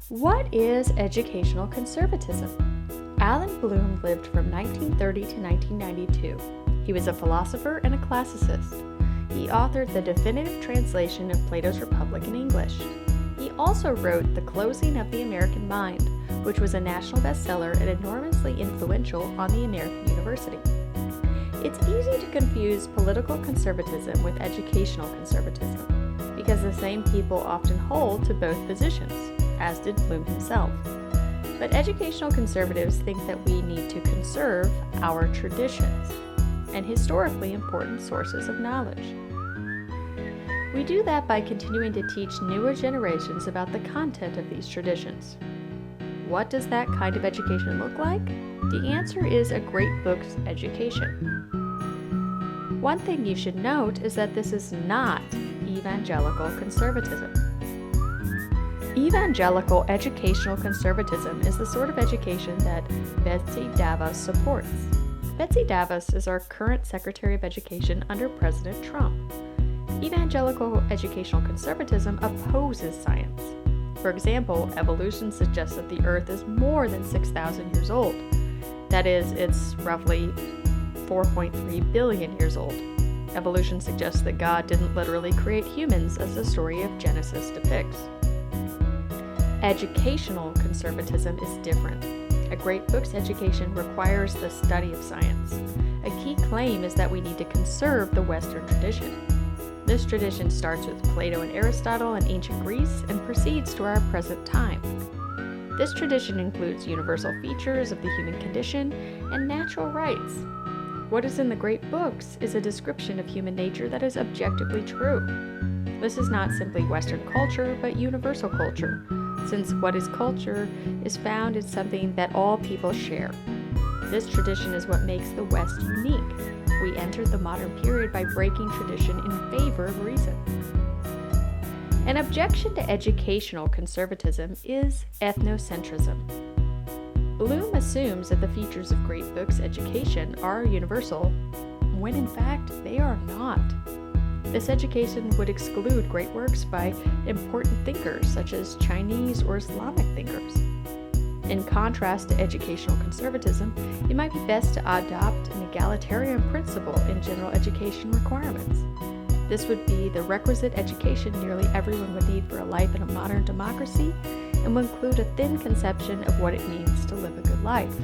What is educational conservatism? Allan Bloom lived from 1930 to 1992. He was a philosopher and a classicist. He authored the definitive translation of Plato's Republic in English. He also wrote The Closing of the American Mind, which was a national bestseller and enormously influential on the American university. It's easy to confuse political conservatism with educational conservatism, because the same people often hold to both positions, as did Bloom himself. But educational conservatives think that we need to conserve our traditions and historically important sources of knowledge. We do that by continuing to teach newer generations about the content of these traditions. What does that kind of education look like? The answer is a great book's education. One thing you should note is that this is not evangelical conservatism. Evangelical educational conservatism is the sort of education that Betsy DeVos supports. Betsy DeVos is our current Secretary of Education under President Trump. Evangelical educational conservatism opposes science. For example, evolution suggests that the Earth is more than 6,000 years old. That is, it's roughly 4.3 billion years old. Evolution suggests that God didn't literally create humans, as the story of Genesis depicts. Educational conservatism is different. A great book's education requires the study of science. A key claim is that we need to conserve the Western tradition. This tradition starts with Plato and Aristotle in ancient Greece and proceeds to our present time. This tradition includes universal features of the human condition and natural rights. What is in the great books is a description of human nature that is objectively true. This is not simply Western culture, but universal culture, since what is culture is found in something that all people share. This tradition is what makes the West unique. We entered the modern period by breaking tradition in favor of reason. An objection to educational conservatism is ethnocentrism. Bloom assumes that the features of great books' education are universal, when in fact they are not. This education would exclude great works by important thinkers such as Chinese or Islamic thinkers. In contrast to educational conservatism, it might be best to adopt an egalitarian principle in general education requirements. This would be the requisite education nearly everyone would need for a life in a modern democracy, and will include a thin conception of what it means to live a good life.